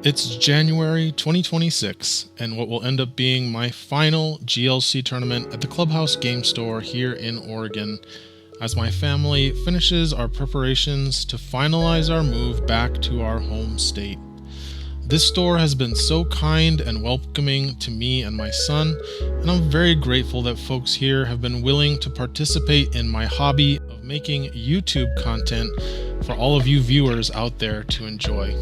It's January 2026, and what will end up being my final GLC tournament at the Clubhouse game store here in Oregon, as my family finishes our preparations to finalize our move back to our home state. This store has been so kind and welcoming to me and my son, and I'm very grateful that folks here have been willing to participate in my hobby of making YouTube content for all of you viewers out there to enjoy.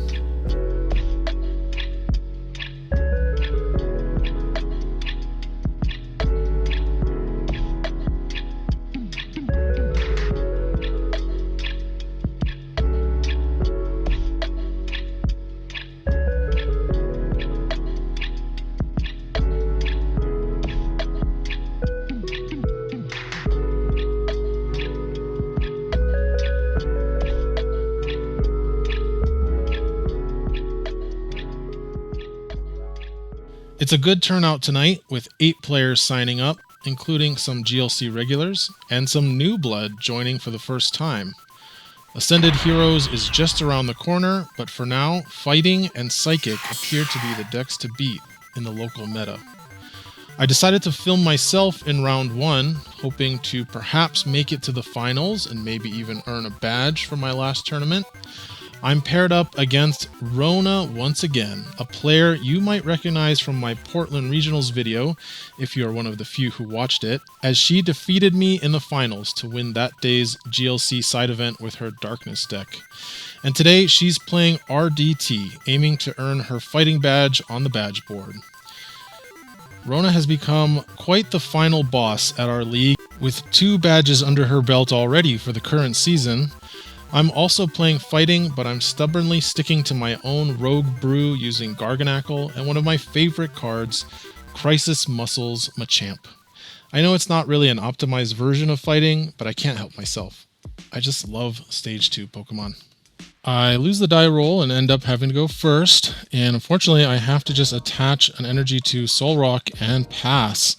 It's a good turnout tonight, with 8 players signing up, including some GLC regulars and some new blood joining for the first time. Ascended Heroes is just around the corner, but for now, Fighting and Psychic appear to be the decks to beat in the local meta. I decided to film myself in round 1, hoping to perhaps make it to the finals and maybe even earn a badge for my last tournament. I'm paired up against Rona once again, a player you might recognize from my Portland Regionals video, if you are one of the few who watched it, as she defeated me in the finals to win that day's GLC side event with her Darkness deck. And today she's playing RDT, aiming to earn her fighting badge on the badge board. Rona has become quite the final boss at our league, with 2 badges under her belt already for the current season. I'm also playing Fighting, but I'm stubbornly sticking to my own Rogue Brew using Garganackle and one of my favorite cards, Crisis Muscles Machamp. I know it's not really an optimized version of Fighting, but I can't help myself. I just love Stage 2 Pokemon. I lose the die roll and end up having to go first, and unfortunately I have to just attach an energy to Soul Rock and pass.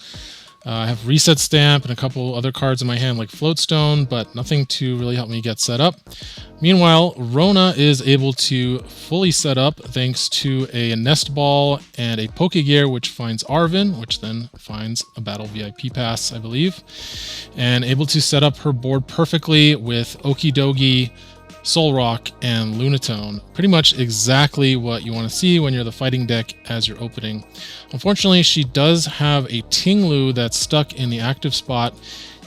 I have Reset Stamp and a couple other cards in my hand like Floatstone, but nothing to really help me get set up. Meanwhile, Rona is able to fully set up thanks to a Nest Ball and a Pokegear, which finds Arven, which then finds a Battle VIP Pass, I believe, and able to set up her board perfectly with Okidogi, Soul Rock, and Lunatone. Pretty much exactly what you want to see when you're the fighting deck as you're opening. Unfortunately, she does have a Tinglu that's stuck in the active spot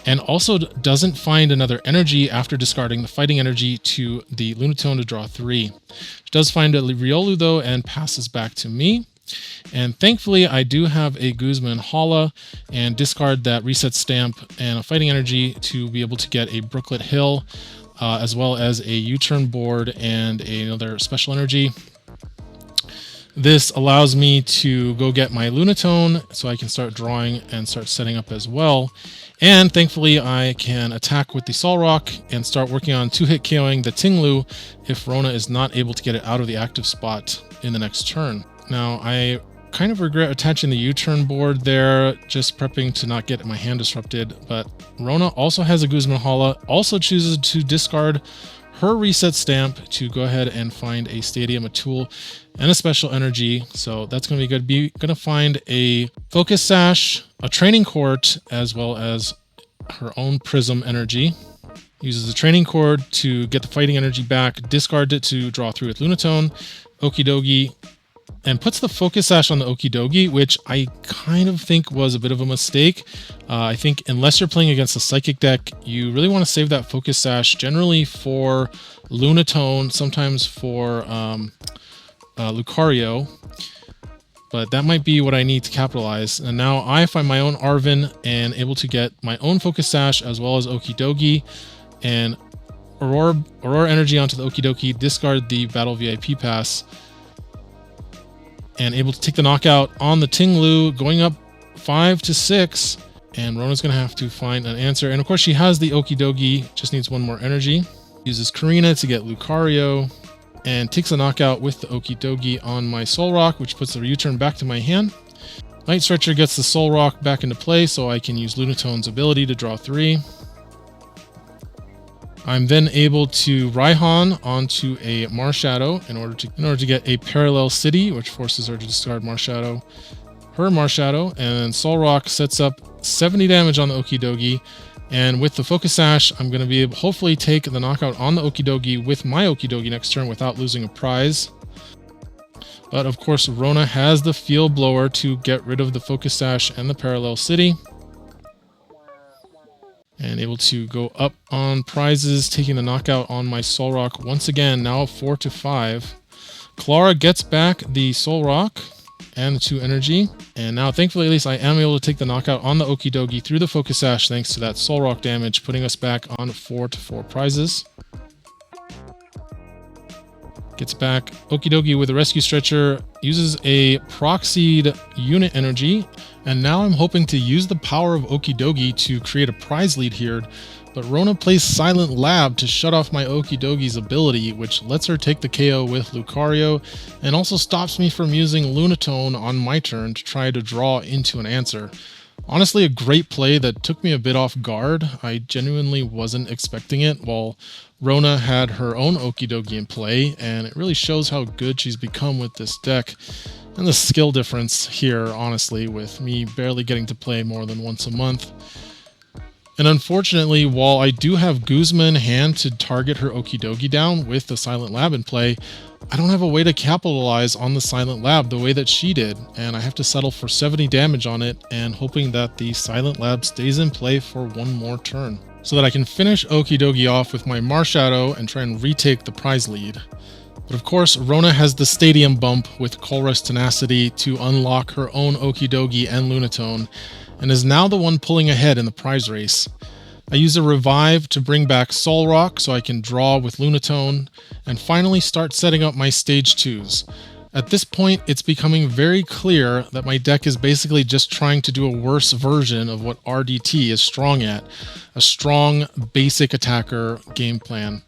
and also doesn't find another energy after discarding the fighting energy to the Lunatone to draw 3. She does find a Riolu though and passes back to me. And thankfully, I do have a Guzman Hala and discard that Reset Stamp and a fighting energy to be able to get a Brooklet Hill, as well as a U-turn board and another special energy. This allows me to go get my Lunatone so I can start drawing and start setting up as well. And thankfully I can attack with the Sol Rock and start working on 2-hit KOing the Tinglu if Rona is not able to get it out of the active spot in the next turn. Now I kind of regret attaching the U-turn board there, just prepping to not get my hand disrupted, but Rona also has a Guzman Hala, also chooses to discard her Reset Stamp to go ahead and find a Stadium, a tool, and a special energy. So that's going to be good. Going to find a Focus Sash, a Training Court, as well as her own Prism energy. Uses the Training Cord to get the fighting energy back, discards it to draw 3 with Lunatone, Okidogi, and puts the Focus Sash on the Okidogi, which I kind of think was a bit of a mistake. I think unless you're playing against a Psychic deck, you really want to save that Focus Sash generally for Lunatone, sometimes for Lucario, but that might be what I need to capitalize. And now I find my own Arven and able to get my own Focus Sash as well as Okidogi and Aurora Energy onto the Okidogi, discard the Battle VIP Pass, and able to take the knockout on the Tinglu, going up 5-6, and Rona's going to have to find an answer. And of course she has the Okidogi, just needs one more energy. Uses Karina to get Lucario, and takes a knockout with the Okidogi on my Soul Rock, which puts the U-turn back to my hand. Night Stretcher gets the Soul Rock back into play, so I can use Lunatone's ability to draw 3. I'm then able to Raihan onto a Marshadow in order to get a parallel city, which forces her to discard Marshadow, her Marshadow, and Solrock sets up 70 damage on the Okidogi. And with the Focus Sash, I'm going to be able to hopefully take the knockout on the Okidogi with my Okidogi next turn without losing a prize. But of course, Rona has the Field Blower to get rid of the Focus Sash and the Parallel City. And able to go up on prizes, taking the knockout on my Solrock once again, now 4-5. Clara gets back the Solrock and the 2 energy. And now, thankfully, at least I am able to take the knockout on the Okidogi through the Focus Sash thanks to that Solrock damage, putting us back on 4-4 prizes. Gets back Okidogi with a Rescue Stretcher, uses a proxied unit energy, and now I'm hoping to use the power of Okidogi to create a prize lead here, but Rona plays Silent Lab to shut off my Okidogi's ability, which lets her take the KO with Lucario, and also stops me from using Lunatone on my turn to try to draw into an answer. Honestly, a great play that took me a bit off guard. I genuinely wasn't expecting it, while Rona had her own Okidogi in play, and it really shows how good she's become with this deck. And the skill difference here, honestly, with me barely getting to play more than once a month. And unfortunately, while I do have Guzma in hand to target her Okidogi down with the Silent Lab in play, I don't have a way to capitalize on the Silent Lab the way that she did, and I have to settle for 70 damage on it and hoping that the Silent Lab stays in play for one more turn, so that I can finish Okidogi off with my Marshadow and try and retake the prize lead. But of course, Rona has the Stadium Bump with Colress Tenacity to unlock her own Okidogi and Lunatone, and is now the one pulling ahead in the prize race. I use a Revive to bring back Solrock so I can draw with Lunatone, and finally start setting up my Stage 2s. At this point, it's becoming very clear that my deck is basically just trying to do a worse version of what RDT is strong at, a strong, basic attacker game plan.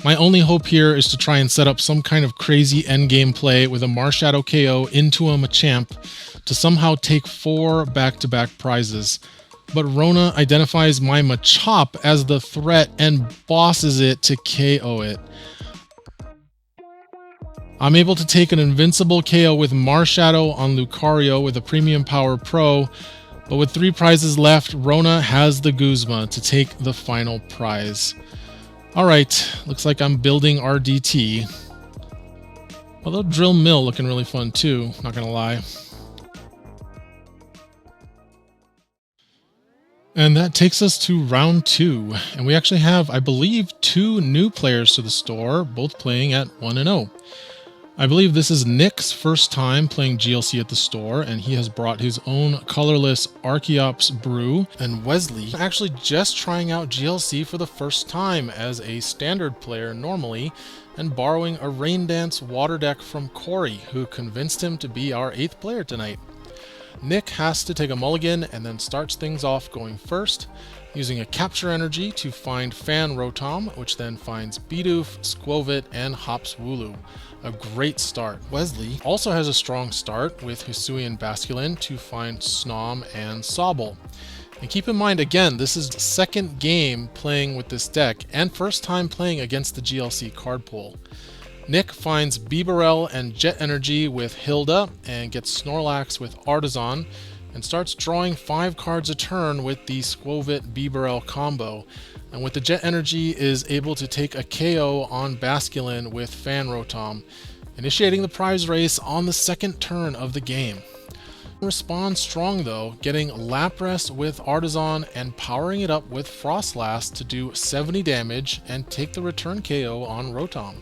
My only hope here is to try and set up some kind of crazy endgame play with a Marshadow KO into a Machamp to somehow take 4 back-to-back prizes. But Rona identifies my Machop as the threat and bosses it to KO it. I'm able to take an invincible KO with Marshadow on Lucario with a Premium Power Pro, but with 3 prizes left, Rona has the Guzma to take the final prize. Alright, looks like I'm building RDT. Although Drill Mill looking really fun too, not gonna lie. And that takes us to round 2, and we actually have, I believe, 2 new players to the store, both playing at 1-0. I believe this is Nick's first time playing GLC at the store, and he has brought his own colorless Archeops brew, and Wesley actually just trying out GLC for the first time as a standard player normally, and borrowing a Rain Dance water deck from Corey, who convinced him to be our 8th player tonight. Nick has to take a mulligan and then starts things off going first, using a Capture Energy to find Fan Rotom, which then finds Bidoof, Squovit, and Hops Wooloo. A great start. Wesley also has a strong start with Hisuian Basculin to find Snom and Sobble. And keep in mind, again, this is the second game playing with this deck, and first time playing against the GLC card pool. Nick finds Bibarel and Jet Energy with Hilda, and gets Snorlax with Artisan, and starts drawing 5 cards a turn with the Squovit Bibarel combo. And with the Jet Energy is able to take a KO on Basculin with Fan Rotom, initiating the prize race on the second turn of the game. Responds strong though, getting Lapras with Artisan and powering it up with Frostlass to do 70 damage and take the return KO on Rotom.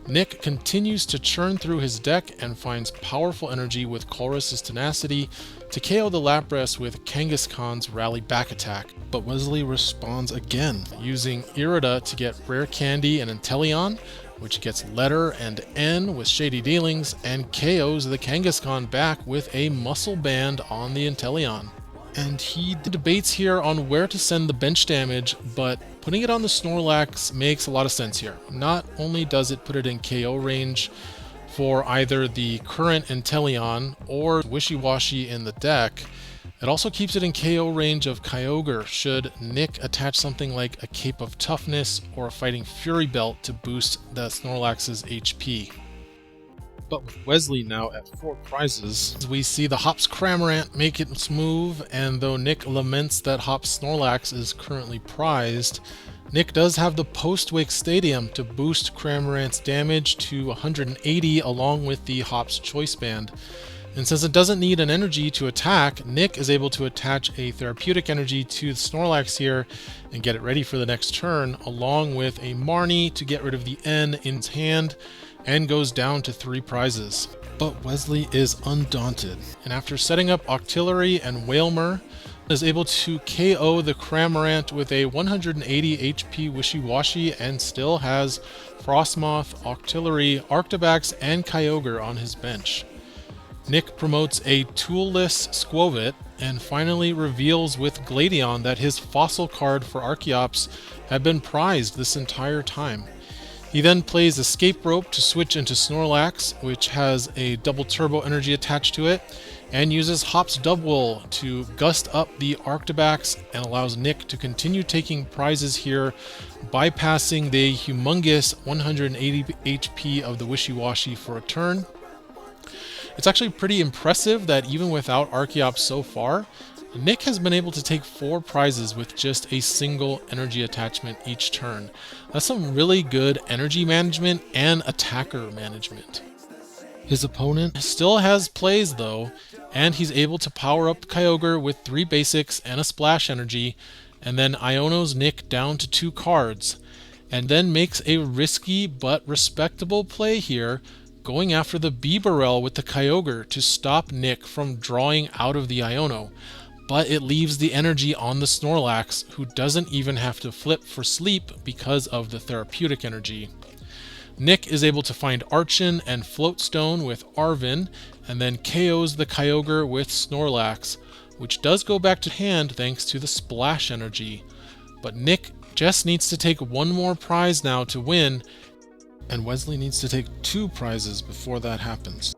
Nick continues to churn through his deck and finds powerful energy with Colress's Tenacity to KO the Lapras with Kangaskhan's Rally Back Attack. But Wesley responds again, using Irida to get Rare Candy and Inteleon, which gets Letter and N with Shady Dealings, and KOs the Kangaskhan back with a Muscle Band on the Inteleon. And he debates here on where to send the bench damage, but putting it on the Snorlax makes a lot of sense here. Not only does it put it in KO range for either the current Inteleon or Wishy-Washy in the deck, It also keeps it in KO range of Kyogre should Nick attach something like a Cape of Toughness or a Fighting Fury Belt to boost the Snorlax's HP. But with Wesley now at 4 prizes, we see the Hops Cramorant make its move, and though Nick laments that Hops Snorlax is currently prized, Nick does have the Post-Wake Stadium to boost Cramorant's damage to 180 along with the Hops Choice Band. And since it doesn't need an energy to attack, Nick is able to attach a therapeutic energy to the Snorlax here and get it ready for the next turn, along with a Marnie to get rid of the N in his hand, and goes down to 3 prizes. But Wesley is undaunted, and after setting up Octillery and Wailmer, is able to KO the Cramorant with a 180 HP Wishy-Washy and still has Frostmoth, Octillery, Arctibax, and Kyogre on his bench. Nick promotes a toolless Squovit and finally reveals with Gladion that his fossil card for Archeops had been prized this entire time. He then plays Escape Rope to switch into Snorlax, which has a double turbo energy attached to it, and uses Hops Dubwool to gust up the Arctibax and allows Nick to continue taking prizes here, bypassing the humongous 180 HP of the Wishy-Washy for a turn. It's actually pretty impressive that even without Archeops so far, Nick has been able to take 4 prizes with just a single energy attachment each turn. That's some really good energy management and attacker management. His opponent still has plays though, and he's able to power up Kyogre with 3 basics and a splash energy, and then Iono's Nick down to 2 cards, and then makes a risky but respectable play here, going after the Bibarel with the Kyogre to stop Nick from drawing out of the Iono, but it leaves the energy on the Snorlax, who doesn't even have to flip for sleep because of the therapeutic energy. Nick is able to find Archon and Floatstone with Arven, and then KOs the Kyogre with Snorlax, which does go back to hand thanks to the splash energy. But Nick just needs to take 1 more prize now to win, and Wesley needs to take 2 prizes before that happens.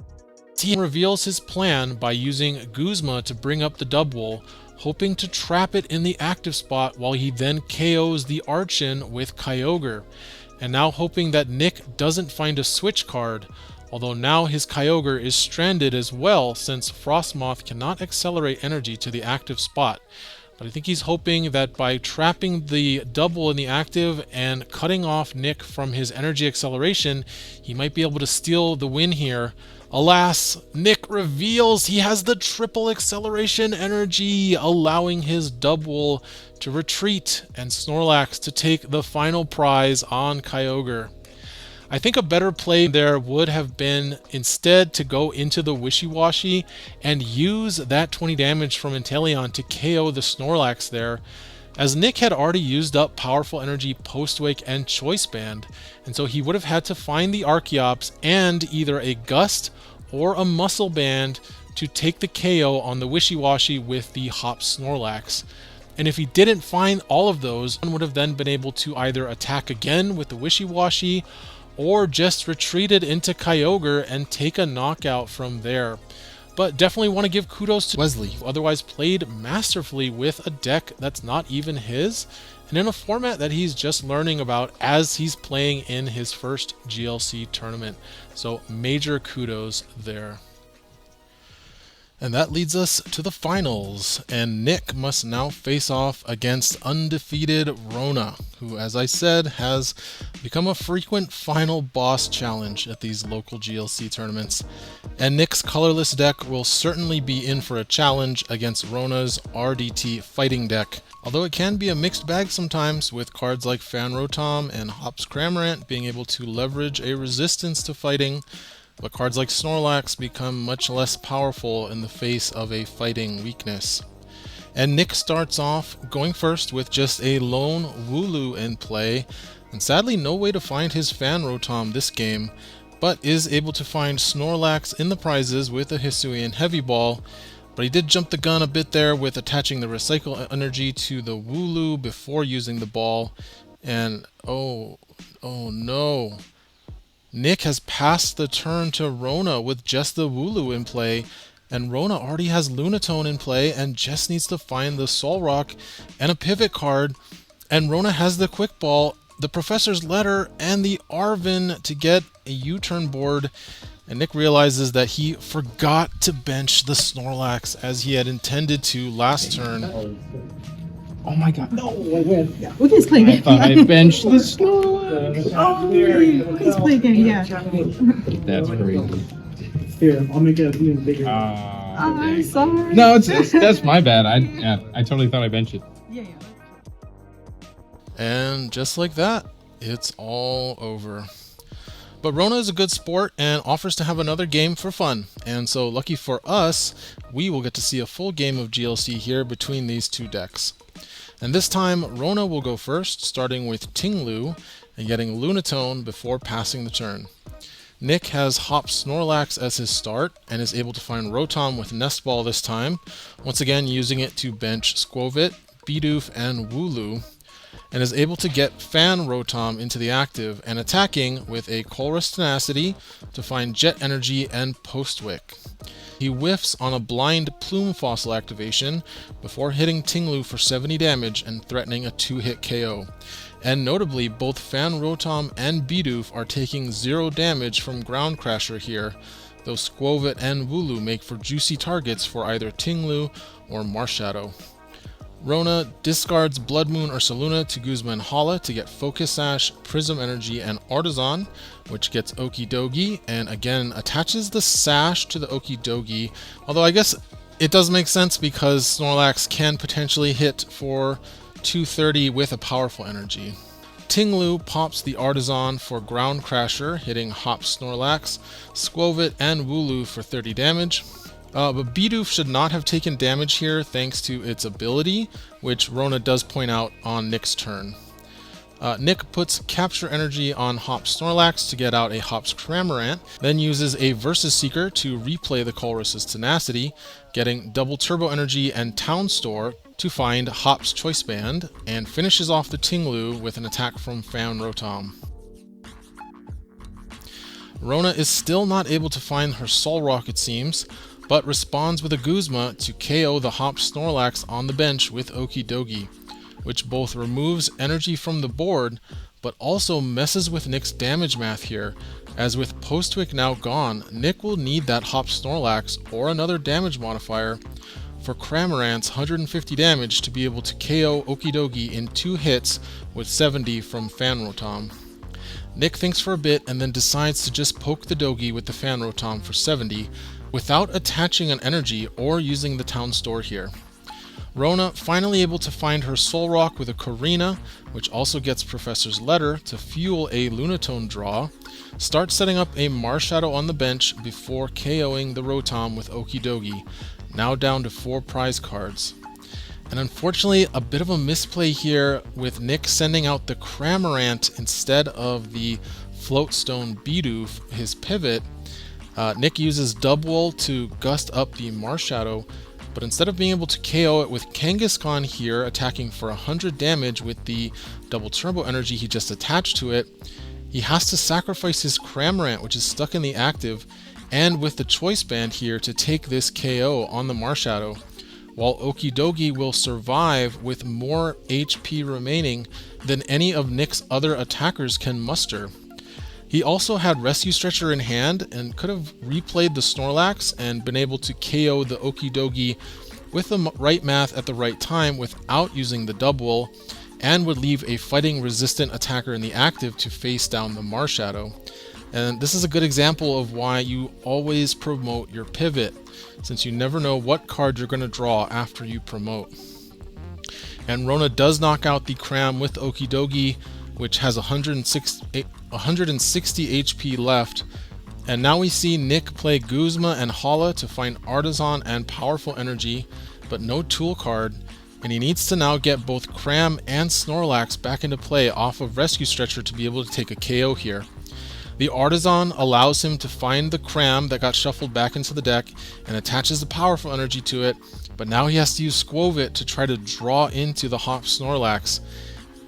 He reveals his plan by using Guzma to bring up the Dubwool, hoping to trap it in the active spot while he then KOs the Archon with Kyogre, and now hoping that Nick doesn't find a switch card, although now his Kyogre is stranded as well since Frostmoth cannot accelerate energy to the active spot. But I think he's hoping that by trapping the Dubwool in the active and cutting off Nick from his energy acceleration, he might be able to steal the win here. Alas, Nick reveals he has the triple acceleration energy, allowing his Dubwool to retreat and Snorlax to take the final prize on Kyogre. I think a better play there would have been instead to go into the Wishy-Washy and use that 20 damage from Inteleon to KO the Snorlax there, as Nick had already used up powerful energy Post-Wake and Choice Band, and so he would have had to find the Archeops and either a Gust or a Muscle Band to take the KO on the Wishy-Washy with the Hops Snorlax. And if he didn't find all of those, one would have then been able to either attack again with the Wishy-Washy or just retreated into Kyogre and take a knockout from there. But definitely want to give kudos to Wesley, who otherwise played masterfully with a deck that's not even his, and in a format that he's just learning about as he's playing in his first GLC tournament. So major kudos there. And that leads us to the finals, and Nick must now face off against undefeated Rona, who, as I said, has become a frequent final boss challenge at these local GLC tournaments. And Nick's colorless deck will certainly be in for a challenge against Rona's RDT fighting deck, although it can be a mixed bag sometimes, with cards like Fanrotom and Hops Cramorant being able to leverage a resistance to fighting, but cards like Snorlax become much less powerful in the face of a fighting weakness. And Nick starts off going first with just a lone Wooloo in play, and sadly no way to find his Fanrotom this game, but is able to find Snorlax in the prizes with a Hisuian Heavy Ball. But he did jump the gun a bit there with attaching the Recycle energy to the Wooloo before using the ball, and oh no. Nick has passed the turn to Rona with just the Wooloo in play, And Rona already has Lunatone in play and just needs to find the Solrock and a pivot card. And Rona has the Quick Ball, the Professor's Letter, and the Arvin to get a U-turn board. And Nick realizes that he forgot to bench the Snorlax as he had intended to last turn. Oh my god. No, I win. Yeah. We can play I game. thought I benched the Snorlax. Oh, let's play game, yeah. That's crazy. Here, I'll make it even bigger. I'm sorry. No, that's my bad. I totally thought I benched it. Yeah. And just like that, it's all over. But Rona is a good sport and offers to have another game for fun. And so lucky for us, we will get to see a full game of GLC here between these two decks. And this time, Rona will go first, starting with Tinglu and getting Lunatone before passing the turn. Nick has Hop Snorlax as his start and is able to find Rotom with Nest Ball this time, once again using it to bench Skwovet, Bidoof, and Wooloo, and is able to get Fan Rotom into the active and attacking with a Colress Tenacity to find Jet Energy and Postwick. He whiffs on a blind Plume Fossil activation before hitting Tinglu for 70 damage and threatening a 2-hit KO. And notably, both Fan Rotom and Bidoof are taking 0 damage from Ground Crasher here, though Skwovet and Wooloo make for juicy targets for either Tinglu or Marshadow. Rona discards Blood Moon Ursaluna to Guzma and Hala to get Focus Sash, Prism Energy, and Artisan, which gets Okidogi, and again attaches the Sash to the Okidogi, although I guess it does make sense because Snorlax can potentially hit for 230 with a powerful energy. Tinglu pops the Artisan for Ground Crasher, hitting Hop Snorlax, Skwovet, and Wooloo for 30 damage. But Bidoof should not have taken damage here thanks to its ability, which Rona does point out on Nick's turn. Nick puts Capture Energy on Hop Snorlax to get out a Hops Cramorant, then uses a Versus Seeker to replay the Colress's Tenacity, getting Double Turbo Energy and Town Store to find Hop's Choice Band, and finishes off the Tinglu with an attack from Fan Rotom. Rona is still not able to find her Solrock, it seems, but responds with a Guzma to KO the Hop Snorlax on the bench with Okidogi, which both removes energy from the board, but also messes with Nick's damage math here, as with Postwick now gone, Nick will need that Hop Snorlax or another damage modifier for Cramorant's 150 damage to be able to KO Okidogi in 2 hits with 70 from Fan Rotom. Nick thinks for a bit and then decides to just poke the Dogi with the Fan Rotom for 70, without attaching an energy or using the Town Store here. Rona finally able to find her Solrock with a Korrina, which also gets Professor's Letter to fuel a Lunatone draw, starts setting up a Marshadow on the bench before KOing the Rotom with Okidogi, now down to 4 prize cards. And unfortunately, a bit of a misplay here with Nick sending out the Cramorant instead of the Floatstone Bidoof, his pivot. Nick uses Dubwool to gust up the Marshadow, but instead of being able to KO it with Kangaskhan here, attacking for 100 damage with the Double Turbo Energy he just attached to it, he has to sacrifice his Cramorant, which is stuck in the active, and with the Choice Band here to take this KO on the Marshadow, while Okidogi will survive with more HP remaining than any of Nick's other attackers can muster. He also had Rescue Stretcher in hand and could have replayed the Snorlax and been able to KO the Okidogi with the right math at the right time without using the Dubwool, and would leave a fighting resistant attacker in the active to face down the Marshadow. And this is a good example of why you always promote your pivot, since you never know what card you're going to draw after you promote. And Rona does knock out the Cram with Okidogi, which has 160 HP left. And now we see Nick play Guzma and Hala to find Artisan and Powerful Energy, but no tool card, and he needs to now get both Cram and Snorlax back into play off of Rescue Stretcher to be able to take a KO here. The Artisan allows him to find the Cram that got shuffled back into the deck and attaches the Powerful Energy to it, but now he has to use Skwovet to try to draw into the Hop Snorlax.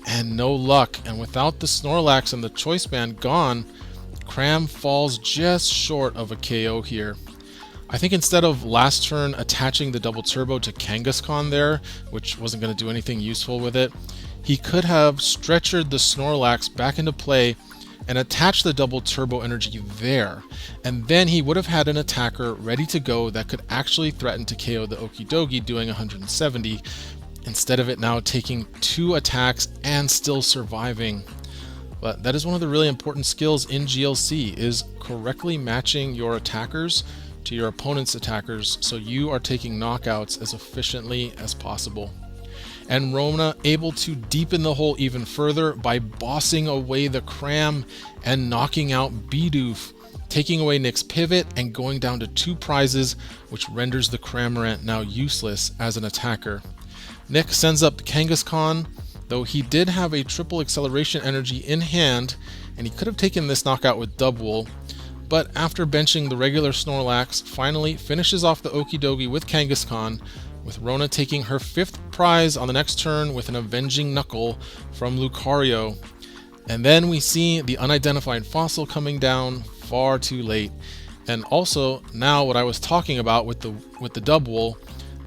And no luck, and without the Snorlax and the Choice Band gone, Cram falls just short of a KO here. I think instead of last turn attaching the double turbo to Kangaskhan there, which wasn't going to do anything useful with it, he could have stretchered the Snorlax back into play and attached the double turbo energy there. And then he would have had an attacker ready to go that could actually threaten to KO the Okidogi doing 170, instead of it now taking 2 attacks and still surviving. But that is one of the really important skills in GLC, is correctly matching your attackers to your opponent's attackers so you are taking knockouts as efficiently as possible. And Rona able to deepen the hole even further by bossing away the Cram and knocking out Bidoof, taking away Nick's pivot and going down to 2 prizes, which renders the Cramorant now useless as an attacker. Nick sends up Kangaskhan, though he did have a triple acceleration energy in hand, and he could have taken this knockout with Dubwool, but after benching the regular Snorlax, finally finishes off the Okidogi with Kangaskhan, with Rona taking her 5th prize on the next turn with an Avenging Knuckle from Lucario. And then we see the unidentified fossil coming down far too late. And also, now what I was talking about with the Dubwool,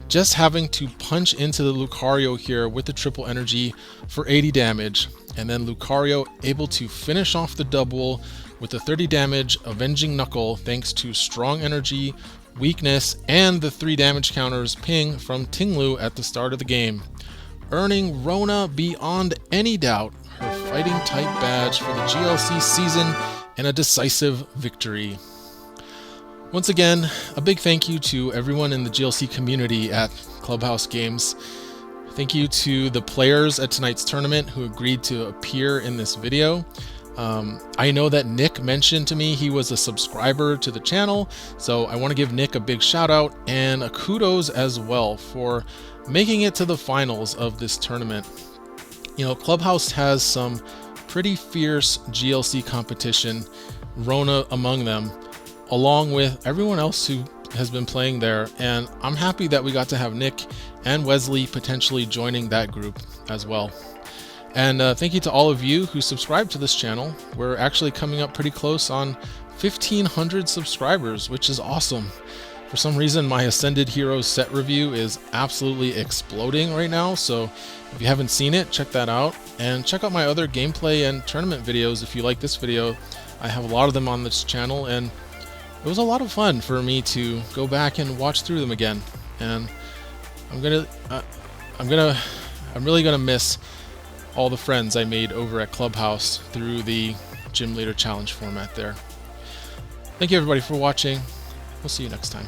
just having to punch into the Lucario here with the triple energy for 80 damage, and then Lucario able to finish off the Dubwool with the 30 damage Avenging Knuckle thanks to strong energy, weakness, and the 3 damage counters ping from Tinglu at the start of the game, earning Rona beyond any doubt her fighting type badge for the GLC season and a decisive victory. Once again, a big thank you to everyone in the GLC community at Clubhouse Games. Thank you to the players at tonight's tournament who agreed to appear in this video. I know that Nick mentioned to me he was a subscriber to the channel, so I want to give Nick a big shout out and a kudos as well for making it to the finals of this tournament. You know, Clubhouse has some pretty fierce GLC competition, Rona among them, along with everyone else who has been playing there, and I'm happy that we got to have Nick and Wesley potentially joining that group as well. And thank you to all of you who subscribe to this channel. We're actually coming up pretty close on 1,500 subscribers, which is awesome. For some reason, my Ascended Heroes set review is absolutely exploding right now, so if you haven't seen it, check that out. And check out my other gameplay and tournament videos if you like this video. I have a lot of them on this channel, and it was a lot of fun for me to go back and watch through them again. And I'm really gonna miss all the friends I made over at Clubhouse through the Gym Leader Challenge format there. Thank you everybody for watching. We'll see you next time.